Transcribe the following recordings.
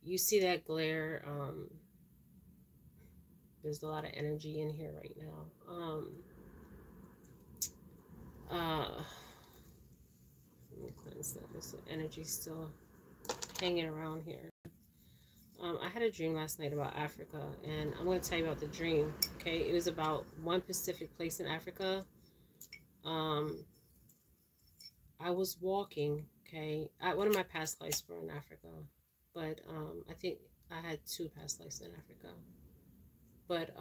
You see that glare? There's a lot of energy in here right now. Uh, Let me cleanse that. There's some energy still hanging around here. I had a dream last night about Africa, and I'm going to tell you about the dream. Okay, it was about one specific place in Africa. Um, I was walking. Okay, one of my past lives were in Africa, but I think I had two past lives in Africa. But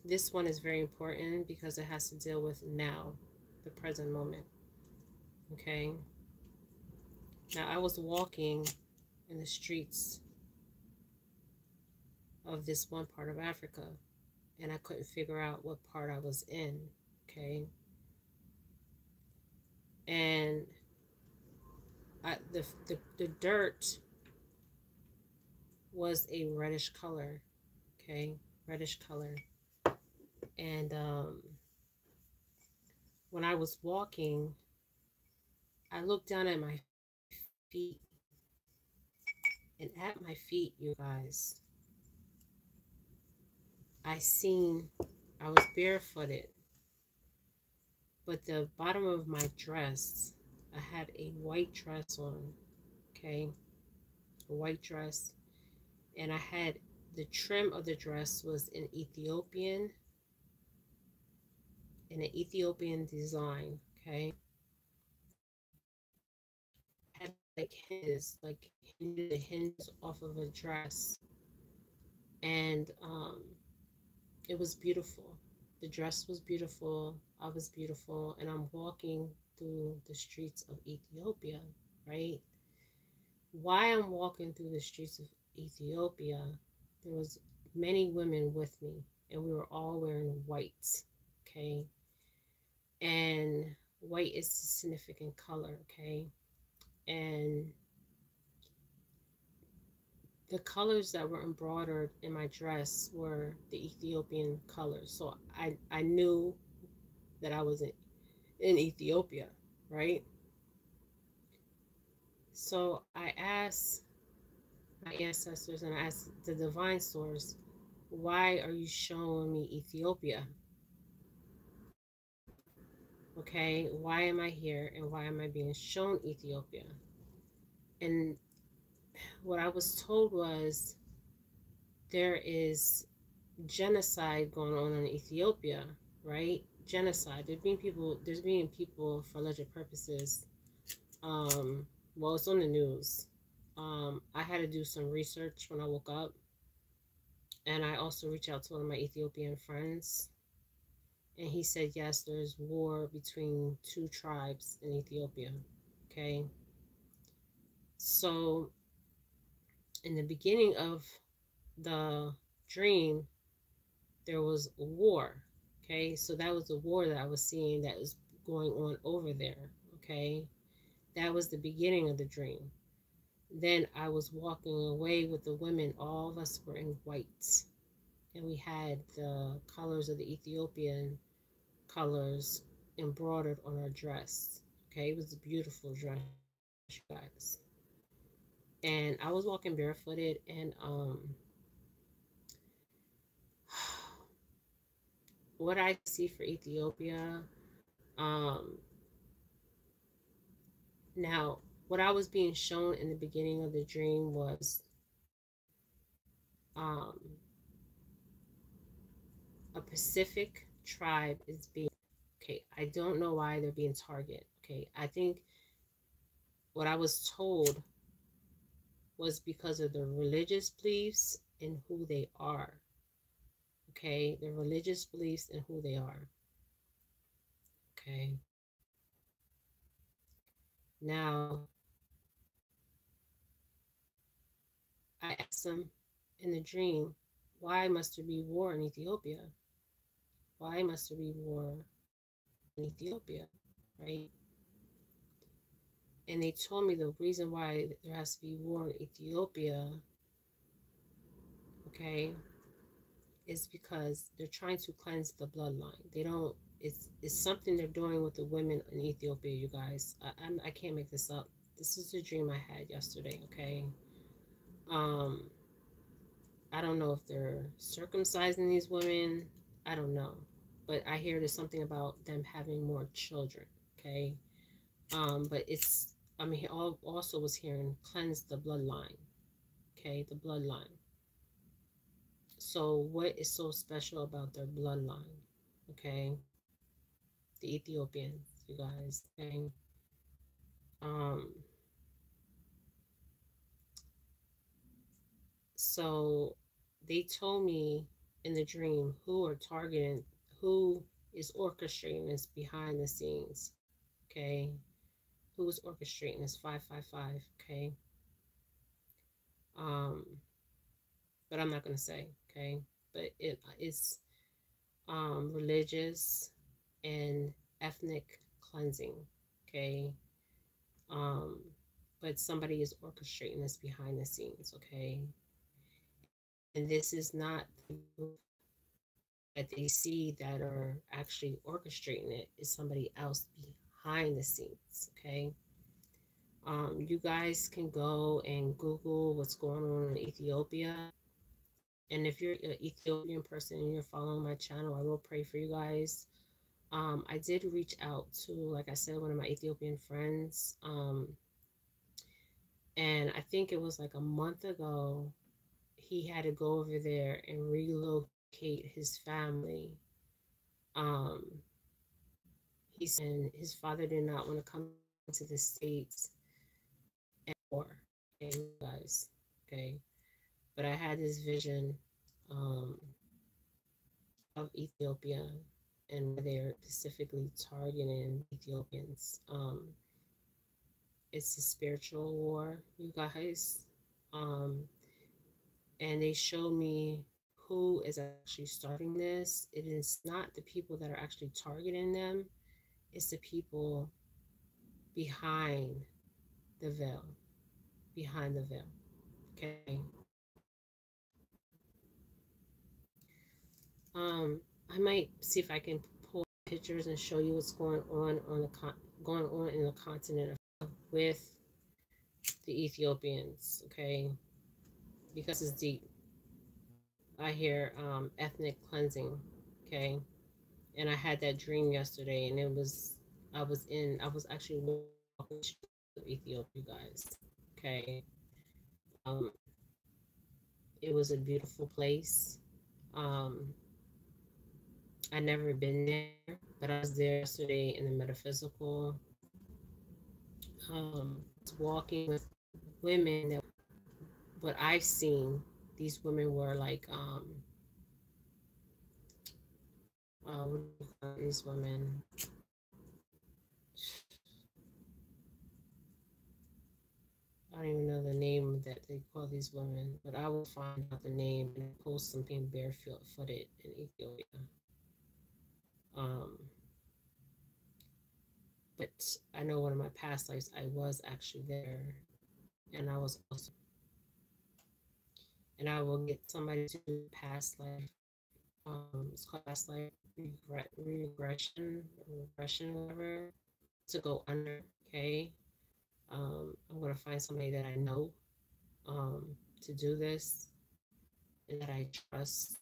this one is very important because it has to deal with now, the present moment. Okay, now I was walking in the streets of this one part of Africa, and I couldn't figure out what part I was in. Okay, and the dirt was a reddish color. Okay, reddish color. And when I was walking, I looked down at my feet, and at my feet, you guys, I was barefooted, but the bottom of my dress, I had a white dress on. Okay, a white dress, and I had the trim of the dress was in an Ethiopian design. Okay, had like hinges, the hinges off of a dress, and it was beautiful. The dress was beautiful. I was beautiful, and I'm walking through the streets of Ethiopia, right? Why I'm walking through the streets of Ethiopia, there was many women with me, and we were all wearing white, okay? And white is a significant color, okay? And the colors that were embroidered in my dress were the Ethiopian colors. So I knew that I was in Ethiopia, right? So I asked my ancestors and I asked the divine source, why are you showing me Ethiopia? Okay, why am I here and why am I being shown Ethiopia? And what I was told was there is genocide going on in Ethiopia, right? Genocide. There's being people for alleged purposes. Well, it's on the news. I had to do some research when I woke up, and I also reached out to one of my Ethiopian friends, and he said yes, there's war between two tribes in Ethiopia. Okay, so in the beginning of the dream, there was a war. Okay, so that was the war that I was seeing that was going on over there. Okay, that was the beginning of the dream. Then I was walking away with the women. All of us were in white, and we had the colors of the Ethiopian colors embroidered on our dress. Okay, it was a beautiful dress, you guys. And I was walking barefooted, and what I see for Ethiopia, um, now what I was being shown in the beginning of the dream was um, a Pacific tribe is being, okay, I don't know why they're being targeted. Okay, I think what I was told was because of the religious beliefs and who they are. Okay, the religious beliefs and who they are. Okay, now I asked them in the dream, why must there be war in Ethiopia? Why must there be war in Ethiopia? Right? And they told me the reason why there has to be war in Ethiopia, okay, is because they're trying to cleanse the bloodline. They don't It's something they're doing with the women in Ethiopia, you guys. I can't make this up. This is a dream I had yesterday. Okay. Um, I don't know if they're circumcising these women. I don't know, but I hear there's something about them having more children. Okay. But it's I mean, also was hearing cleanse the bloodline. Okay, the bloodline. So what is so special about their bloodline? Okay, the Ethiopians, you guys. Okay. Um, so they told me in the dream who are targeting, who is orchestrating this behind the scenes. Okay, who is orchestrating this 555. Okay. Um, but I'm not gonna say. Okay, but it's religious and ethnic cleansing. Okay. Um, but somebody is orchestrating this behind the scenes. Okay. And this is not that they see that are actually orchestrating it, is somebody else behind the scenes. Okay. You guys can go and Google what's going on in Ethiopia. And if you're an Ethiopian person and you're following my channel, I will pray for you guys. I did reach out to, like I said, one of my Ethiopian friends. And I think it was like a month ago, he had to go over there and relocate his family. Um, he said his father did not want to come to the States anymore. Okay, guys. Okay. But I had this vision um, of Ethiopia and where they're specifically targeting Ethiopians. It's a spiritual war, you guys. Um, and they show me who is actually starting this. It is not the people that are actually targeting them, it's the people behind the veil, behind the veil. Okay. I might see if I can pull pictures and show you what's going on in the continent with the Ethiopians. Okay, because it's deep. I hear ethnic cleansing. Okay, and I had that dream yesterday, and I was actually walking to Ethiopia, guys. Okay, um, it was a beautiful place. Um, I never been there, but I was there yesterday in the metaphysical. Walking with women that what I've seen, these women were like what do you call these women? I don't even know the name that they call these women, but I will find out the name and post something barefooted in Ethiopia. Um, but I know one of my past lives I was actually there, and I was also, and I will get somebody to do past life. It's called past life regression, whatever, to go under. Okay. I'm gonna find somebody that I know to do this and that I trust,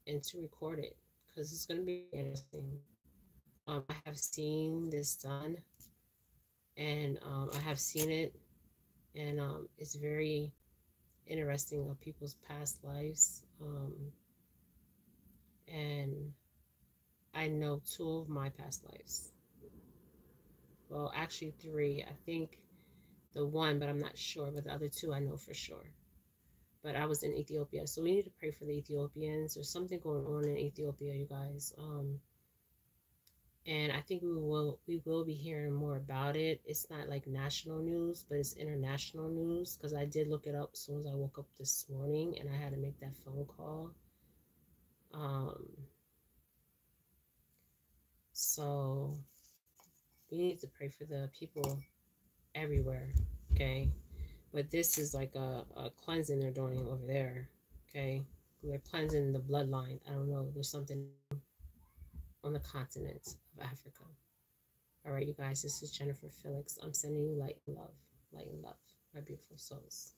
and to record it because it's gonna be interesting. I have seen this done, and I have seen it, and it's very interesting of people's past lives. And I know two of my past lives. Well, actually three. I think the one, but I'm not sure. But the other two, I know for sure. But I was in Ethiopia, so we need to pray for the Ethiopians. There's something going on in Ethiopia, you guys. And I think we will be hearing more about it. It's not like national news, but it's international news because I did look it up as soon as I woke up this morning, and I had to make that phone call. Um, so we need to pray for the people everywhere, okay? But this is like a cleansing they're doing over there, okay? They're cleansing the bloodline. I don't know. There's something on the continent of Africa. All right, you guys, this is Jennifer Felix. I'm sending you light and love, my beautiful souls.